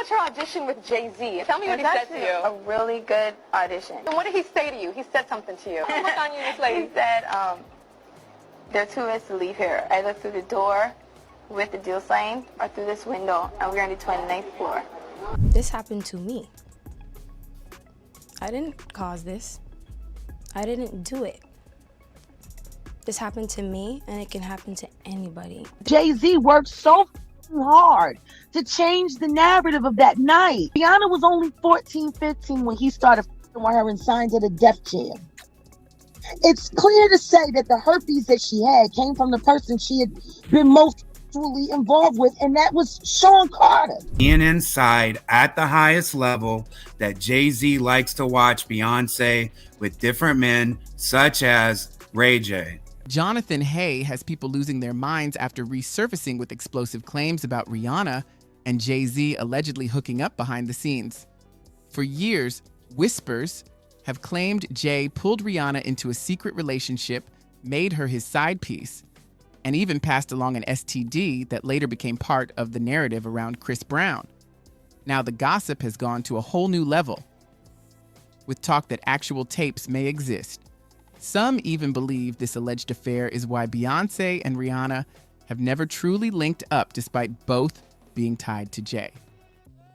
about your audition with Jay-Z? Tell me what he said to you. A really good audition. And what did he say to you? He said something to you. Look on you, this lady. He said, there are two ways to leave here. Either through the door with the deal sign or through this window, and we're on the 29th floor. This happened to me. I didn't cause this. I didn't do it. This happened to me, and it can happen to anybody. Jay-Z worked so hard to change the narrative of that night. Rihanna was only 14, 15 when he started with her and signed to the Def Jam. It's clear to say that the herpes that she had came from the person she had been most sexually involved with, and that was Sean Carter. Being inside at the highest level that Jay-Z likes to watch Beyoncé with different men, such as Ray J. Jonathan Haye has people losing their minds after resurfacing with explosive claims about Rihanna and Jay-Z allegedly hooking up behind the scenes. For years, whispers have claimed Jay pulled Rihanna into a secret relationship, made her his side piece, and even passed along an STD that later became part of the narrative around Chris Brown. Now the gossip has gone to a whole new level, with talk that actual tapes may exist. Some even believe this alleged affair is why Beyoncé and Rihanna have never truly linked up despite both being tied to Jay.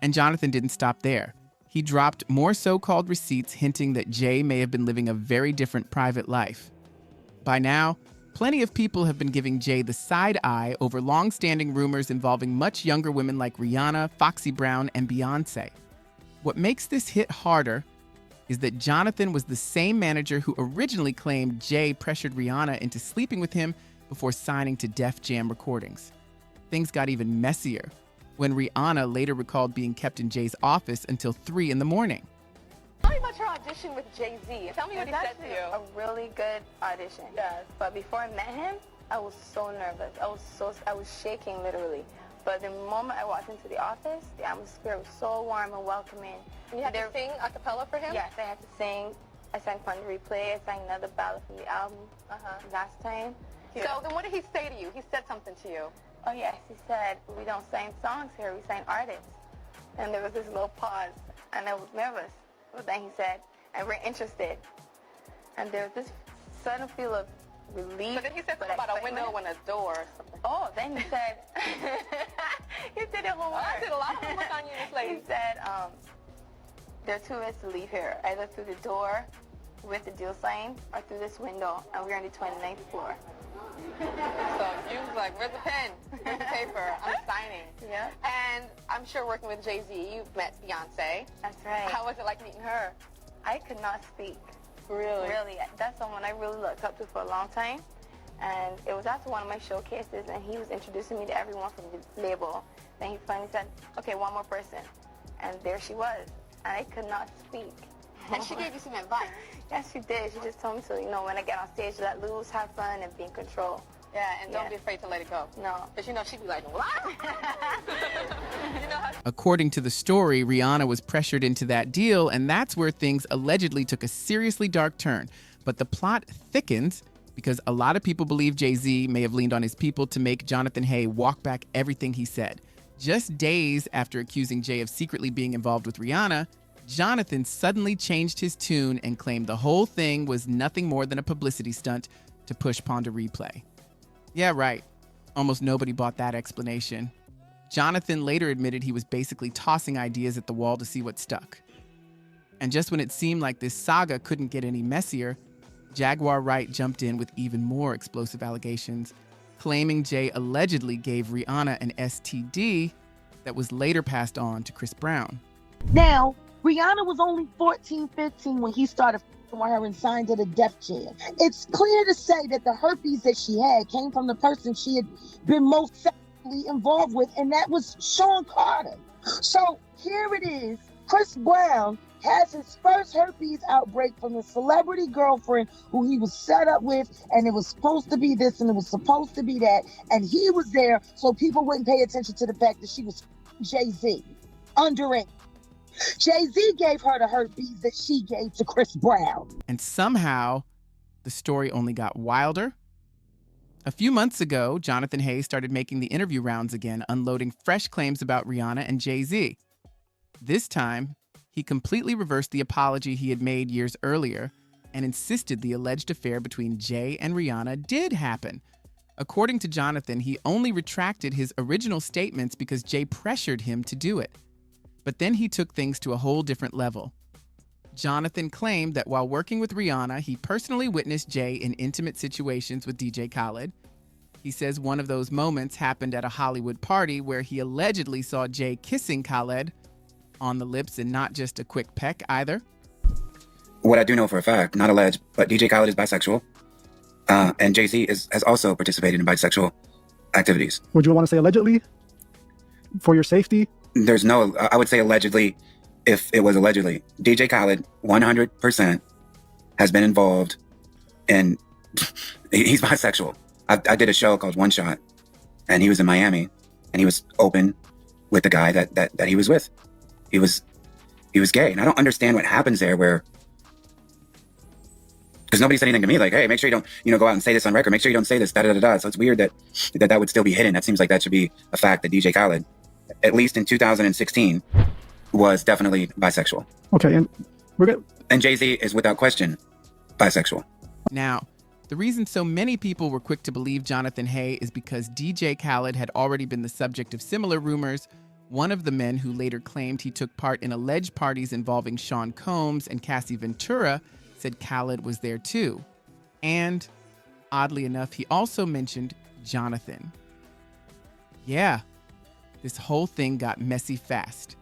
And Jonathan didn't stop there. He dropped more so-called receipts hinting that Jay may have been living a very different private life. By now, plenty of people have been giving Jay the side eye over long-standing rumors involving much younger women like Rihanna, Foxy Brown, and Beyoncé. What makes this hit harder is that Jonathan was the same manager who originally claimed Jay pressured Rihanna into sleeping with him before signing to Def Jam Recordings. Things got even messier when Rihanna later recalled being kept in Jay's office until 3 in the morning. Tell me about your audition with Jay-Z. Tell me what he said to you. A really good audition. Yes. But before I met him, I was so nervous. I was shaking literally. But the moment I walked into the office, the atmosphere was so warm and welcoming. And you had to sing a cappella for him? Yes, I had to sing. I sang Fun to Replay. I sang another ballad from the album last time. Yeah. So then what did he say to you? He said something to you. Oh yes, he said, we don't sign songs here, we sign artists. And there was this little pause, and I was nervous. But then he said, and we're interested. And there was this sudden feel of relief. But then he said something about a window and a door or something. Oh, then he said, he did it one word. I did a lot of homework on you, this lady. He said, there are two ways to leave here, either through the door with the deal sign or through this window, and we're on the 29th floor. So you was like, where's the pen? Where's the paper? I'm signing. Yeah. And I'm sure working with Jay-Z, you've met Beyoncé. That's right. How was it like meeting her? I could not speak. Really? Really. That's someone I really looked up to for a long time. And it was after one of my showcases, and he was introducing me to everyone from the label. Then he finally said, okay, one more person. And there she was. And I could not speak. And she gave you some advice. Yes, she did. She just told me to, when I get on stage, let loose, have fun, and be in control. Yeah, and don't be afraid to let it go. No. Because she'd be like, what? According to the story, Rihanna was pressured into that deal, and that's where things allegedly took a seriously dark turn. But the plot thickens because a lot of people believe Jay-Z may have leaned on his people to make Jonathan Haye walk back everything he said. Just days after accusing Jay of secretly being involved with Rihanna, Jonathan suddenly changed his tune and claimed the whole thing was nothing more than a publicity stunt to push Pon to Replay. Yeah, right. Almost nobody bought that explanation. Jonathan later admitted he was basically tossing ideas at the wall to see what stuck. And just when it seemed like this saga couldn't get any messier, Jaguar Wright jumped in with even more explosive allegations, claiming Jay allegedly gave Rihanna an STD that was later passed on to Chris Brown. Now, Rihanna was only 14, 15 when he started with her and signed to the Def Jam. It's clear to say that the herpes that she had came from the person she had been most sexually involved with, and that was Sean Carter. So here it is. Chris Brown has his first herpes outbreak from a celebrity girlfriend who he was set up with, and it was supposed to be this and it was supposed to be that, and he was there so people wouldn't pay attention to the fact that she was Jay-Z underage. Jay-Z gave her the herpes that she gave to Chris Brown. And somehow, the story only got wilder. A few months ago, Jonathan Haye started making the interview rounds again, unloading fresh claims about Rihanna and Jay-Z. This time, he completely reversed the apology he had made years earlier and insisted the alleged affair between Jay and Rihanna did happen. According to Jonathan, he only retracted his original statements because Jay pressured him to do it. But then he took things to a whole different level. Jonathan claimed that while working with Rihanna, he personally witnessed Jay in intimate situations with DJ Khaled. He says one of those moments happened at a Hollywood party where he allegedly saw Jay kissing Khaled on the lips, and not just a quick peck either. What I do know for a fact, not alleged, but DJ Khaled is bisexual. And Jay-Z has also participated in bisexual activities. Would you want to say allegedly for your safety? There's no, I would say allegedly if it was allegedly. DJ Khaled, 100% has been involved in, he's bisexual. I did a show called One Shot, and he was in Miami, and he was open with the guy that he was with. He was gay. And I don't understand what happens there where, because nobody said anything to me like, hey, make sure you don't, go out and say this on record. Make sure you don't say this, da-da-da-da. So it's weird that would still be hidden. That seems like that should be a fact that DJ Khaled, at least in 2016, was definitely bisexual. Okay, and we're good. And Jay-Z is without question bisexual. Now, the reason so many people were quick to believe Jonathan Haye is because DJ Khaled had already been the subject of similar rumors. One of the men who later claimed he took part in alleged parties involving Sean Combs and Cassie Ventura said Khaled was there too. And, oddly enough, he also mentioned Jonathan. Yeah, this whole thing got messy fast.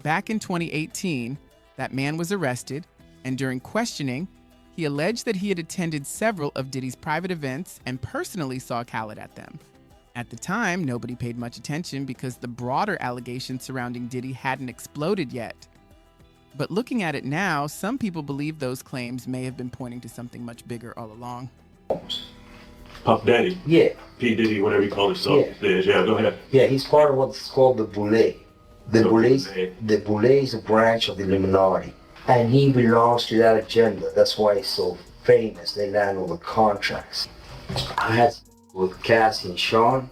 Back in 2018, that man was arrested, and during questioning, he alleged that he had attended several of Diddy's private events and personally saw Khaled at them. At the time, nobody paid much attention because the broader allegations surrounding Diddy hadn't exploded yet. But looking at it now, some people believe those claims may have been pointing to something much bigger all along. Puff Daddy? Yeah. P. Diddy, whatever you call himself. Yeah, go ahead. Yeah, he's part of what's called the Boule. The Boule is a branch of the Illuminati. And he belongs to that agenda. That's why he's so famous. They land over contracts. I had with Cassie and Sean.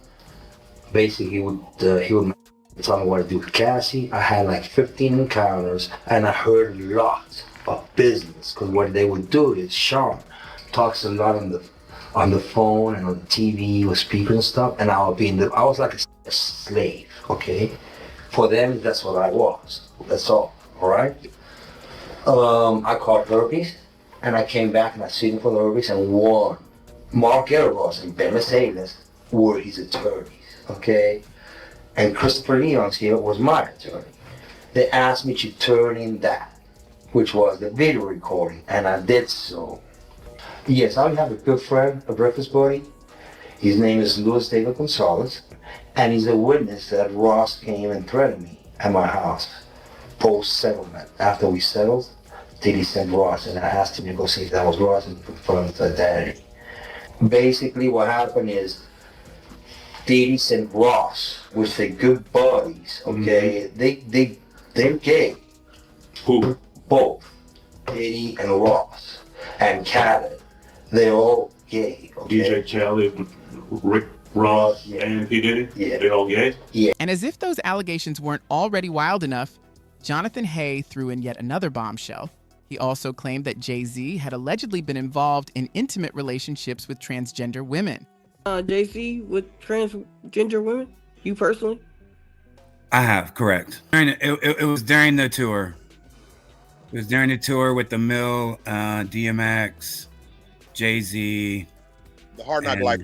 Basically, he would tell me what to do with Cassie. I had like 15 encounters, and I heard a lot of business. Because what they would do is Sean talks a lot on the phone and on the TV with speakers and stuff, and I was like a slave. Okay, for them that's what I was. That's all right. I caught herpes, and I came back and I sued him for the herpes and won. Mark Eros and Ben Mercedes were his attorneys, okay? And Christopher Leon's here was my attorney. They asked me to turn in that, which was the video recording, and I did so. Yes, I have a good friend, a breakfast buddy. His name is Luis David Gonzalez, and he's a witness that Ross came and threatened me at my house post-settlement. After we settled, Diddy sent Ross, and I asked him to go see if that was Ross and confirm his identity. Basically, what happened is Diddy sent Ross, which they're good buddies, okay? Mm-hmm. They're gay. Who? Both. Diddy and Ross. And Khaled. They're all gay, okay? DJ Khaled, Rick Ross, and P. Diddy? Yeah. They're all gay? Yeah. And as if those allegations weren't already wild enough, Jonathan Haye threw in yet another bombshell. He also claimed that Jay-Z had allegedly been involved in intimate relationships with transgender women. Jay-Z with transgender women? You personally? I have, correct. It was during the tour. It was during the tour with the Mill, DMX, Jay-Z. The Hard Knock Life.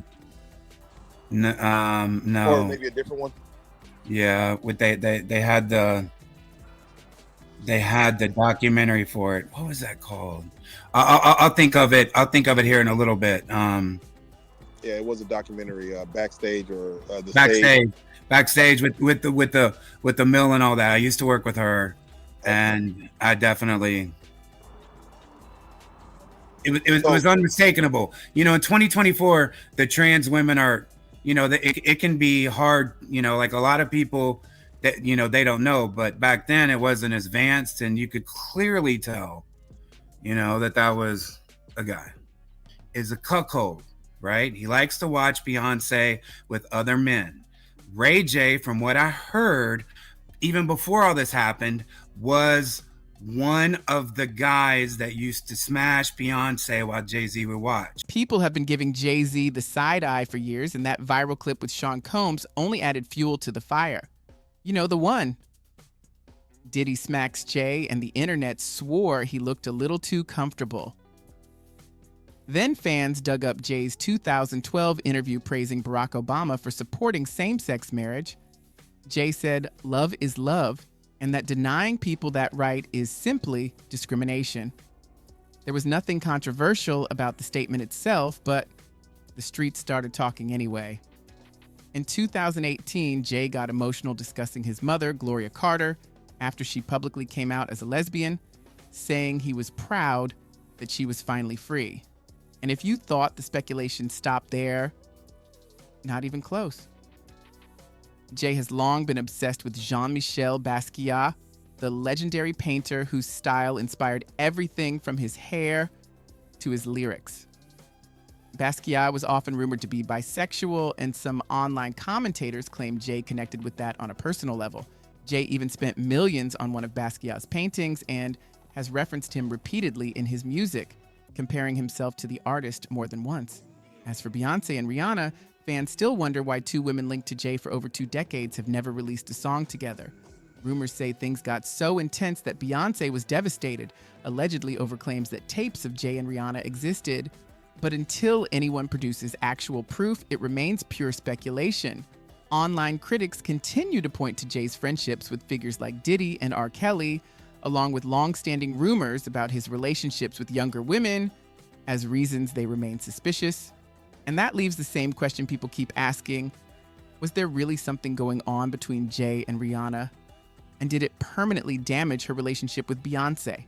No. Or maybe a different one. Yeah, they had the documentary for it. What was that called? I'll think of it. I'll think of it here in a little bit. Yeah, it was a documentary, backstage or the backstage with the Mill and all that. I used to work with her, and I definitely. It was unmistakable. In 2024, the trans women are, it can be hard. Like a lot of people that they don't know, but back then it wasn't as advanced, and you could clearly tell, that was a guy. Is a cuckold, right? He likes to watch Beyoncé with other men. Ray J, from what I heard, even before all this happened, was one of the guys that used to smash Beyonce while Jay-Z would watch. People have been giving Jay-Z the side eye for years, and that viral clip with Sean Combs only added fuel to the fire. You know, the one. Diddy smacks Jay, and the internet swore he looked a little too comfortable. Then fans dug up Jay's 2012 interview praising Barack Obama for supporting same-sex marriage. Jay said, "Love is love," and that denying people that right is simply discrimination. There was nothing controversial about the statement itself, but the streets started talking anyway. In 2018, Jay got emotional discussing his mother, Gloria Carter, after she publicly came out as a lesbian, saying he was proud that she was finally free. And if you thought the speculation stopped there, not even close. Jay has long been obsessed with Jean-Michel Basquiat, the legendary painter whose style inspired everything from his hair to his lyrics. Basquiat was often rumored to be bisexual, and some online commentators claimed Jay connected with that on a personal level. Jay even spent millions on one of Basquiat's paintings and has referenced him repeatedly in his music, comparing himself to the artist more than once. As for Beyoncé and Rihanna, fans still wonder why two women linked to Jay for over 2 decades have never released a song together. Rumors say things got so intense that Beyoncé was devastated, allegedly over claims that tapes of Jay and Rihanna existed. But until anyone produces actual proof, it remains pure speculation. Online critics continue to point to Jay's friendships with figures like Diddy and R. Kelly, along with long-standing rumors about his relationships with younger women, as reasons they remain suspicious. And that leaves the same question people keep asking: was there really something going on between Jay and Rihanna? And did it permanently damage her relationship with Beyoncé?